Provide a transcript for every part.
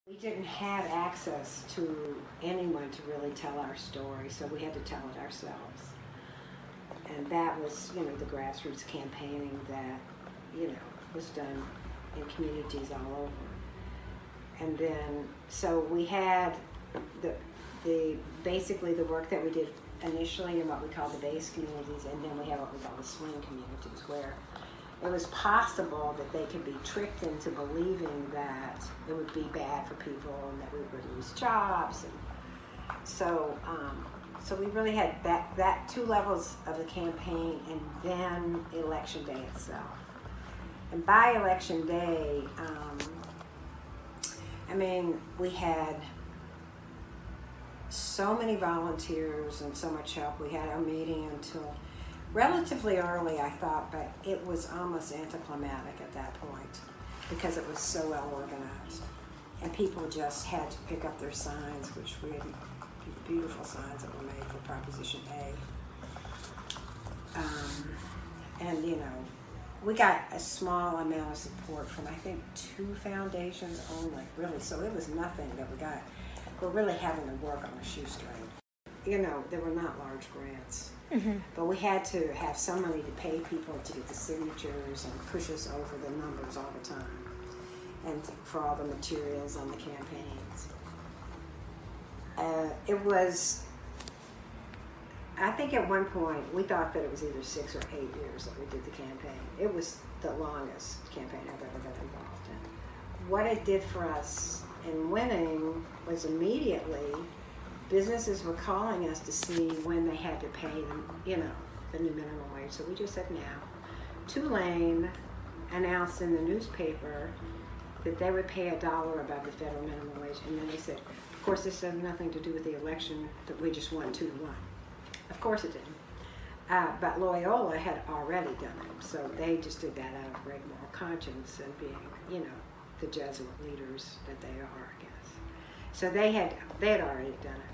We didn't have access to anyone to really tell our story, so we had to tell it ourselves. And that was, the grassroots campaigning that, was done in communities all over. And then, so we had basically the work that we did initially in what we call the base communities, and then we have what we call the swing communities, where it was possible that they could be tricked into believing that it would be bad for people and that we would lose jobs. And so we really had that two levels of the campaign, and then election day itself. And by election day, we had so many volunteers and so much help. We had a meeting until relatively early, I thought, but it was almost anticlimactic at that point because it was so well organized. And people just had to pick up their signs, which we had beautiful signs that were made for Proposition A. We got a small amount of support from, I think, 2 foundations only, really. So it was nothing that we got. We're really having to work on a shoestring. There were not large grants. Mm-hmm. But we had to have some money to pay people to get the signatures and push us over the numbers all the time, and for all the materials on the campaigns. It was, I think at one point we thought that it was either 6 or 8 years that we did the campaign. It was the longest campaign I've ever been involved in. What it did for us in winning was immediately businesses were calling us to see when they had to pay them, the new minimum wage. So we just said now. Tulane announced in the newspaper that they would pay $1 above the federal minimum wage. And then they said, of course, this has nothing to do with the election that we just won 2-1. Of course it didn't. But Loyola had already done it. So they just did that out of great moral conscience and being, the Jesuit leaders that they are, I guess. So they had already done it.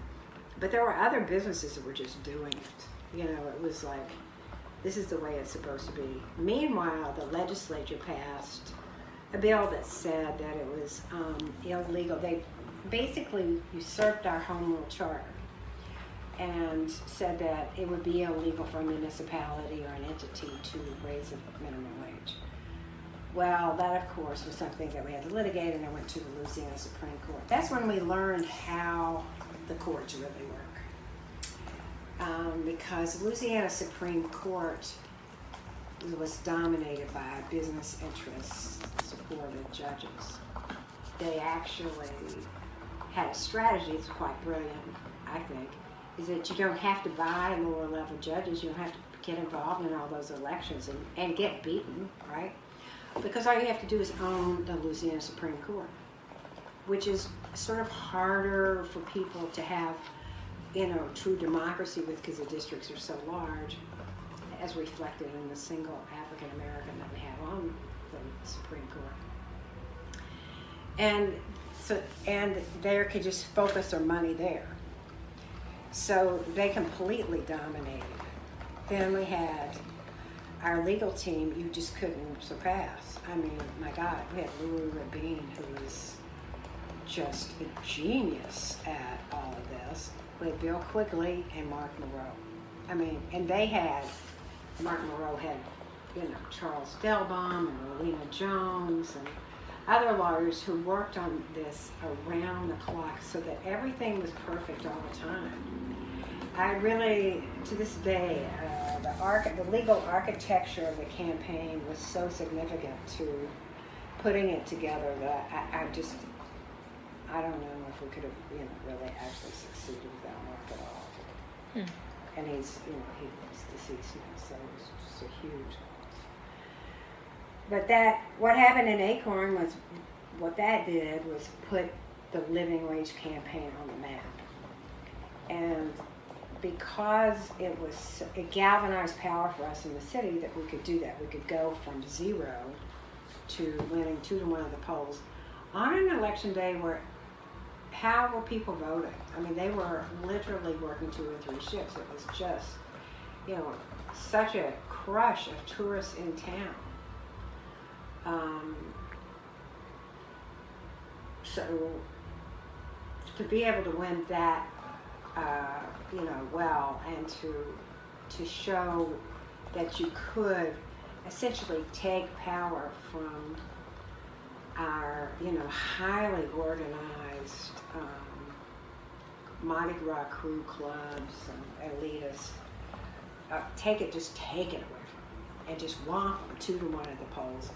But there were other businesses that were just doing it. It was like, this is the way it's supposed to be. Meanwhile, the legislature passed a bill that said that it was illegal. They basically usurped our home rule charter and said that it would be illegal for a municipality or an entity to raise the minimum wage. Well, that, of course, was something that we had to litigate, and I went to the Louisiana Supreme Court. That's when we learned how the courts really work. Because the Louisiana Supreme Court was dominated by business interests supported judges. They actually had a strategy that's quite brilliant, I think, is that you don't have to buy lower level judges. You don't have to get involved in all those elections and get beaten, right? Because all you have to do is own the Louisiana Supreme Court, which is sort of harder for people to have, true democracy with, because the districts are so large, as reflected in the single African American that we have on the Supreme Court. And they could just focus their money there. So they completely dominated. Then we had our legal team you just couldn't surpass. My God, we had Louis Rabin, who was just a genius at all of this. We had Bill Quigley and Mark Moreau. And they had, Mark Moreau had, Charles Delbaum and Rowena Jones and other lawyers who worked on this around the clock so that everything was perfect all the time. I really, to this day, the legal architecture of the campaign was so significant to putting it together that I don't know if we could have, really actually succeeded with that work at all. And he's deceased now, so it was just a huge loss. But what happened in Acorn was, what that did was put the living wage campaign on the map. And because it galvanized power for us in the city that we could do that. We could go from 0 to winning 2-1 at the polls on an election day where, how were people voting? They were literally working 2 or 3 shifts. It was just, such a crush of tourists in town. So to be able to win that, well, and to show that you could essentially take power from our, highly organized Mardi Gras crew clubs and elitists, take it away from them and just womp them 2-1 at the polls.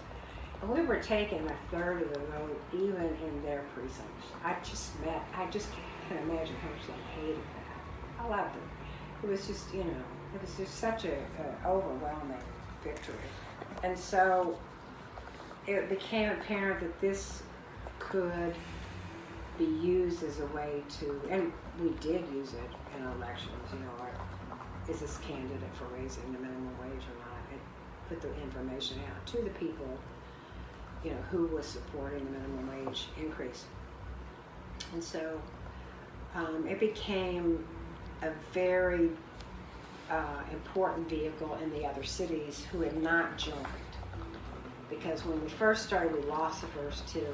And we were taking 1/3 of the vote even in their precincts. I just can't imagine how much they hated that. I loved it. It was just, it was just such an overwhelming victory. And so it became apparent that this could be used as a way to, and we did use it in elections, is this candidate for raising the minimum wage or not? And put the information out to the people, who was supporting the minimum wage increase. And so it became a very important vehicle in the other cities who had not joined. Because when we first started, we lost the first 2.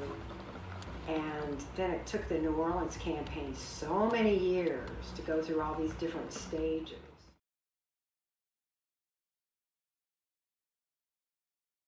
And then it took the New Orleans campaign so many years to go through all these different stages.